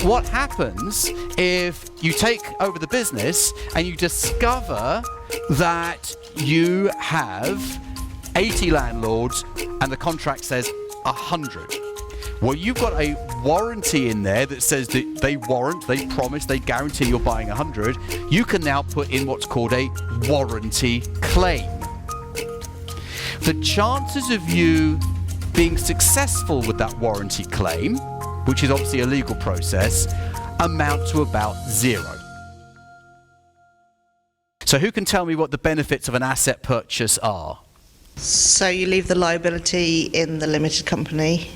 what happens if you take over the business and you discover that you have 80 landlords and the contract says 100? Well, you've got a warranty in there that says that they warrant, they promise, they guarantee you're buying 100. You can now put in what's called a warranty claim. The chances of you being successful with that warranty claim, which is obviously a legal process, amount to about 0. So who can tell me what the benefits of an asset purchase are? So you leave the liability in the limited company,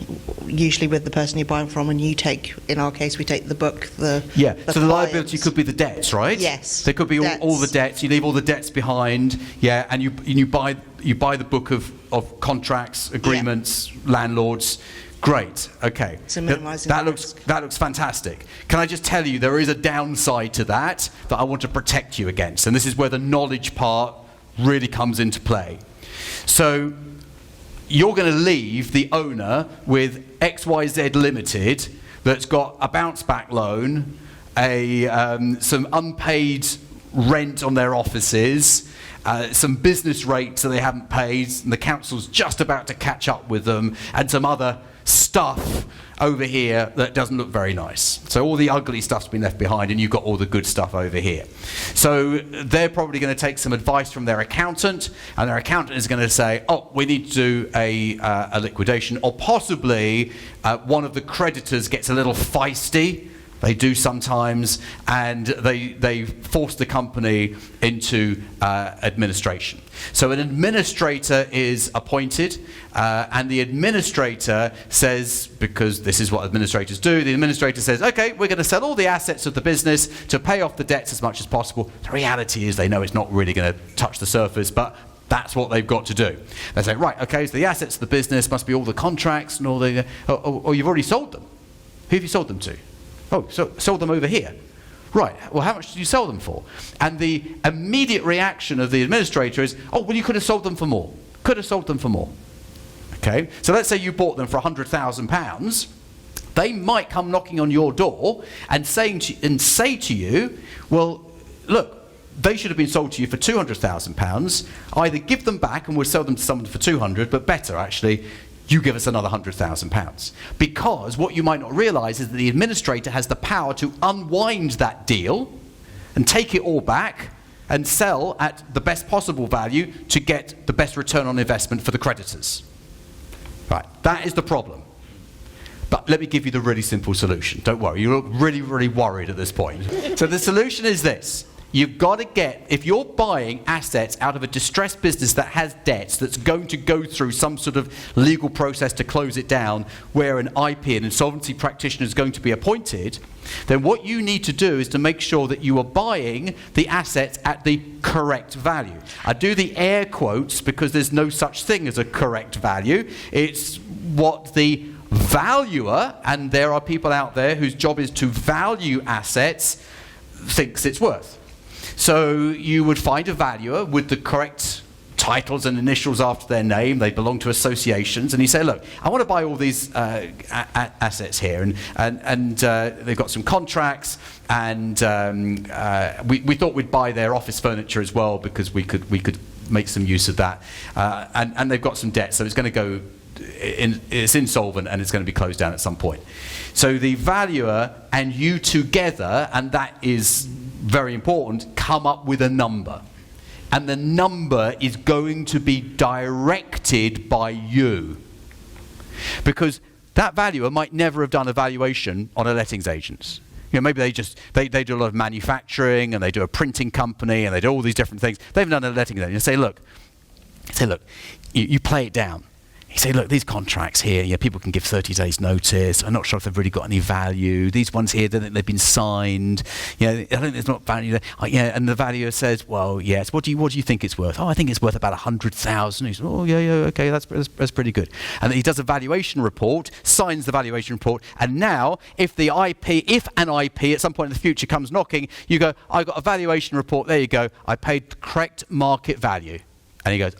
usually with the person you're buying from, and you take, in our case, we take the book, the so the liability could be the debts, right? Yes. There could be all the debts. You leave all the debts behind, and you buy the book of contracts, agreements, landlords. Great. Okay. So minimising that looks fantastic. Can I just tell you there is a downside to that I want to protect you against, and this is where the knowledge part really comes into play. So you're going to leave the owner with XYZ Limited that's got a bounce back loan, some unpaid rent on their offices, some business rates that they haven't paid, and the council's just about to catch up with them, and some other stuff over here that doesn't look very nice. So all the ugly stuff's been left behind and you've got all the good stuff over here. So they're probably going to take some advice from their accountant, and their accountant is going to say, oh, we need to do a liquidation, or possibly one of the creditors gets a little feisty. They do sometimes, and they force the company into administration. So an administrator is appointed, and the administrator says, because this is what administrators do, the administrator says, okay, we're going to sell all the assets of the business to pay off the debts as much as possible. The reality is they know it's not really going to touch the surface, but that's what they've got to do. They say, right, okay, so the assets of the business must be all the contracts and all the, or you've already sold them. Who have you sold them to? Oh, so sold them over here. Right, well, how much did you sell them for? And the immediate reaction of the administrator is, oh, well, you could have sold them for more. Could have sold them for more. Okay, so let's say you bought them for £100,000. They might come knocking on your door and say to you, well, look, they should have been sold to you for £200,000. Either give them back and we'll sell them to someone for 200, but better, actually, you give us another £100,000. Because what you might not realise is that the administrator has the power to unwind that deal and take it all back and sell at the best possible value to get the best return on investment for the creditors. Right, that is the problem. But let me give you the really simple solution. Don't worry, you look really, really worried at this point. So the solution is this. You've got to get, if you're buying assets out of a distressed business that has debts, that's going to go through some sort of legal process to close it down, where an IP, an insolvency practitioner, is going to be appointed, then what you need to do is to make sure that you are buying the assets at the correct value. I do the air quotes because there's no such thing as a correct value. It's what the valuer, and there are people out there whose job is to value assets, thinks it's worth. So you would find a valuer with the correct titles and initials after their name. They belong to associations, and you say, look, I want to buy all these assets here, and they've got some contracts, and we thought we'd buy their office furniture as well because we could make some use of that, and they've got some debt, so it's going to go it's insolvent and it's going to be closed down at some point. So the valuer and you together, and that is very important, come up with a number. And the number is going to be directed by you. Because that valuer might never have done a valuation on a lettings agent. You know, maybe they do a lot of manufacturing, and they do a printing company, and they do all these different things. They've done a lettings agent. You say, look, you play it down. You say, look, these contracts here, you know, people can give 30 days notice. I'm not sure if they've really got any value. These ones here, they've been signed. You know, I think there's not value there. Yeah, and the valuer says, well, yes. What do you think it's worth? Oh, I think it's worth about 100,000. He says, oh, yeah, okay, that's pretty good. And then he does a valuation report, signs the valuation report, and now if an IP at some point in the future comes knocking, you go, I got a valuation report. There you go. I paid the correct market value. And he goes,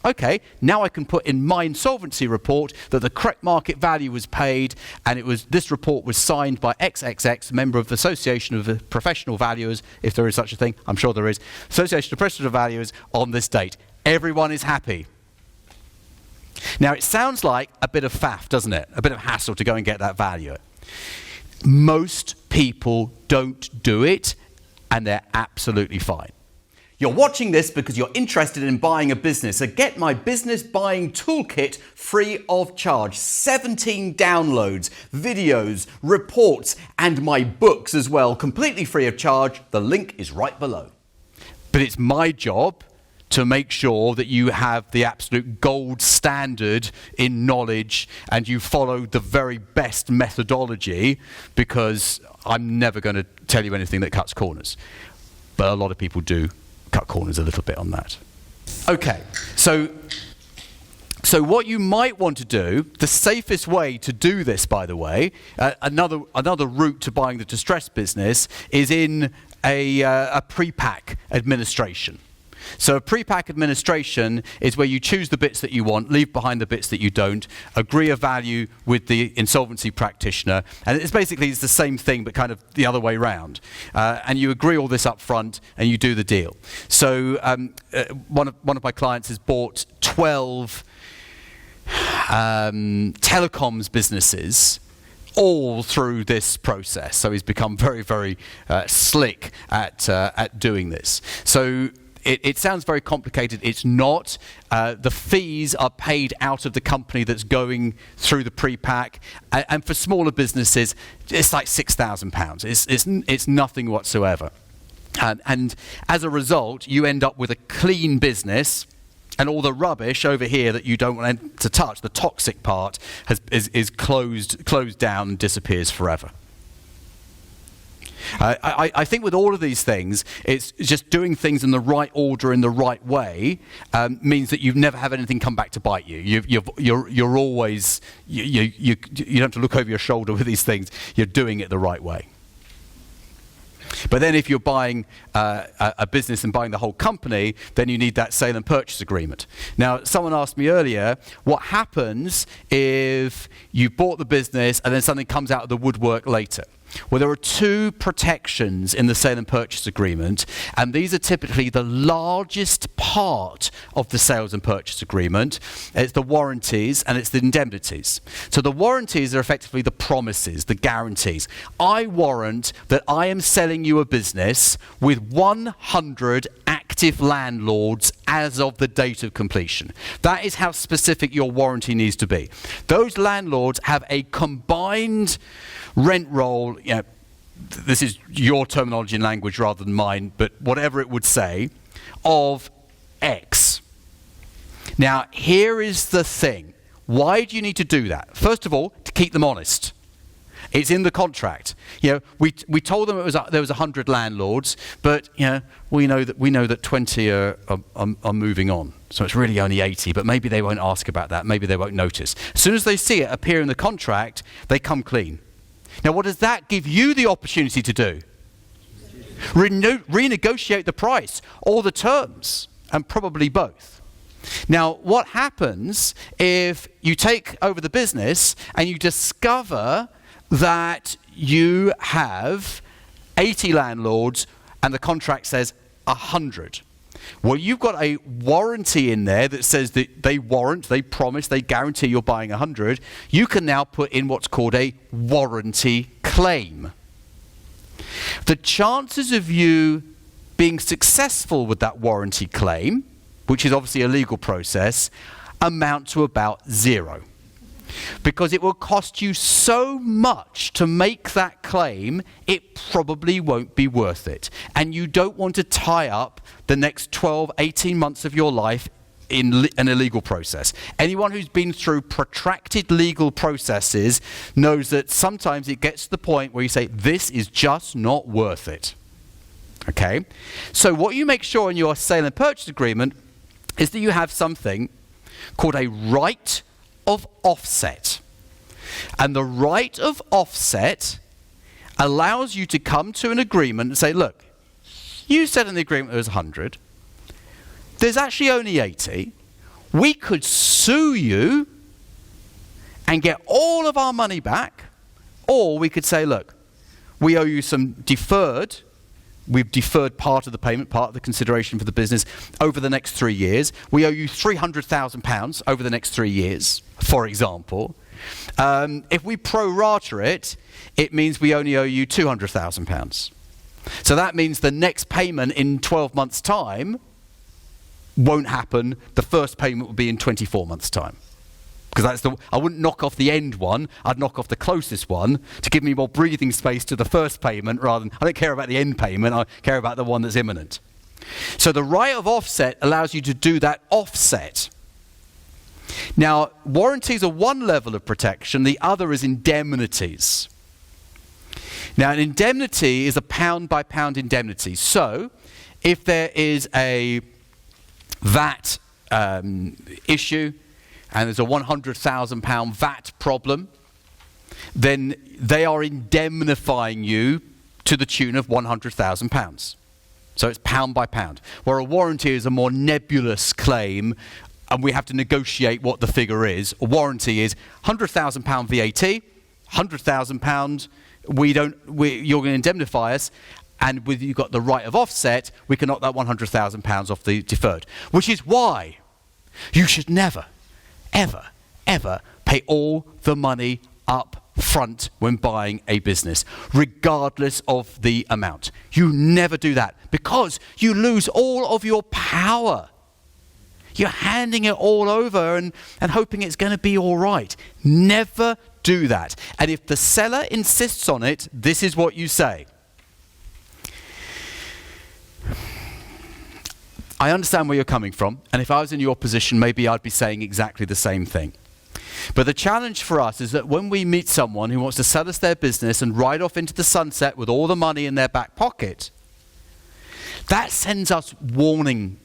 Okay, now I can put in my insolvency report that the correct market value was paid, and this report was signed by XXX, member of the Association of Professional Valuers, if there is such a thing. I'm sure there is. Association of Professional Valuers on this date. Everyone is happy. Now, it sounds like a bit of faff, doesn't it? A bit of hassle to go and get that valuer. Most people don't do it, and they're absolutely fine. You're watching this because you're interested in buying a business. So get my business buying toolkit free of charge. 17 downloads, videos, reports, and my books as well, completely free of charge. The link is right below. But it's my job to make sure that you have the absolute gold standard in knowledge and you follow the very best methodology, because I'm never going to tell you anything that cuts corners. But a lot of people do cut corners a little bit on that. Okay, so what you might want to do, the safest way to do this, by the way, another route to buying the distressed business is in a pre-pack administration. So a pre-pack administration is where you choose the bits that you want, leave behind the bits that you don't, agree a value with the insolvency practitioner, and it's basically the same thing but kind of the other way round. And you agree all this up front and you do the deal. So one of my clients has bought 12 telecoms businesses all through this process. So he's become very, very slick at doing this. So it sounds very complicated. It's not. The fees are paid out of the company that's going through the pre-pack. And for smaller businesses, it's like £6,000. It's nothing whatsoever. And as a result, you end up with a clean business, and all the rubbish over here that you don't want to touch, the toxic part, is closed down and disappears forever. I think with all of these things, it's just doing things in the right order, in the right way, means that you never have anything come back to bite you. You're always, you don't have to look over your shoulder with these things. You're doing it the right way. But then if you're buying a business and buying the whole company, then you need that sale and purchase agreement. Now, someone asked me earlier, what happens if you bought the business and then something comes out of the woodwork later? Well, there are two protections in the sale and purchase agreement, and these are typically the largest part of the sales and purchase agreement. It's the warranties and it's the indemnities. So the warranties are effectively the promises, the guarantees. I warrant that I am selling you a business with 100 active landlords as of the date of completion. That is how specific your warranty needs to be. Those landlords have a combined rent roll, this is your terminology and language rather than mine, but whatever it would say, of X. Now, here is the thing. Why do you need to do that? First of all, to keep them honest. It's in the contract. We told them there was 100 landlords, but we know that 20 are moving on. So it's really only 80, but maybe they won't ask about that. Maybe they won't notice. As soon as they see it appear in the contract, they come clean. Now, what does that give you the opportunity to do? Renegotiate the price or the terms, and probably both. Now, what happens if you take over the business and you discover that you have 80 landlords and the contract says 100? Well, you've got a warranty in there that says that they warrant, they promise, they guarantee you're buying 100. You can now put in what's called a warranty claim. The chances of you being successful with that warranty claim, which is obviously a legal process, amount to about 0. Because it will cost you so much to make that claim, it probably won't be worth it. And you don't want to tie up the next 12, 18 months of your life in an illegal process. Anyone who's been through protracted legal processes knows that sometimes it gets to the point where you say, this is just not worth it. Okay? So what you make sure in your sale and purchase agreement is that you have something called a right of offset. And the right of offset allows you to come to an agreement and say, look, you said in the agreement there was 100. There's actually only 80. we could sue you and get all of our money back, or we could say, look, we owe you some deferred. We've deferred part of the payment, part of the consideration for the business over the next 3 years. We owe you £300,000 over the next 3 years, for example. If we pro-rata it, it means we only owe you £200,000. So that means the next payment in 12 months' time won't happen. The first payment will be in 24 months' time. Because I wouldn't knock off the end one, I'd knock off the closest one to give me more breathing space to the first payment rather than, I don't care about the end payment, I care about the one that's imminent. So the right of offset allows you to do that offset. Now, warranties are one level of protection, the other is indemnities. Now, an indemnity is a pound-by-pound indemnity. So, if there is a VAT issue, and there's a £100,000 VAT problem, then they are indemnifying you to the tune of £100,000. So it's pound by pound. Where a warranty is a more nebulous claim, and we have to negotiate what the figure is. A warranty is £100,000 VAT, £100,000, you're going to indemnify us, and with you've got the right of offset, we can knock that £100,000 off the deferred. Which is why you should never, ever, ever pay all the money up front when buying a business, regardless of the amount. You never do that because you lose all of your power. You're handing it all over and hoping it's going to be all right. Never do that. And if the seller insists on it, this is what you say. I understand where you're coming from, and if I was in your position, maybe I'd be saying exactly the same thing. But the challenge for us is that when we meet someone who wants to sell us their business and ride off into the sunset with all the money in their back pocket, that sends us warning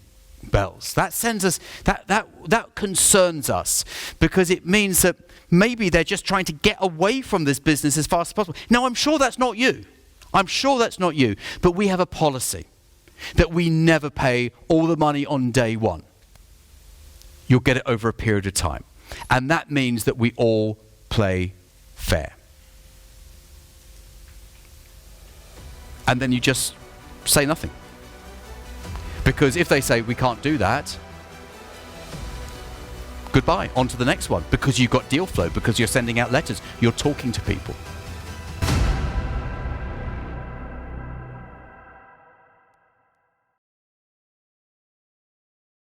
bells. That sends us, that concerns us, because it means that maybe they're just trying to get away from this business as fast as possible. Now, I'm sure that's not you. I'm sure that's not you. But we have a policy that we never pay all the money on day one. You'll get it over a period of time. And that means that we all play fair. And then you just say nothing. Because if they say we can't do that, goodbye, on to the next one. Because you've got deal flow, because you're sending out letters, you're talking to people.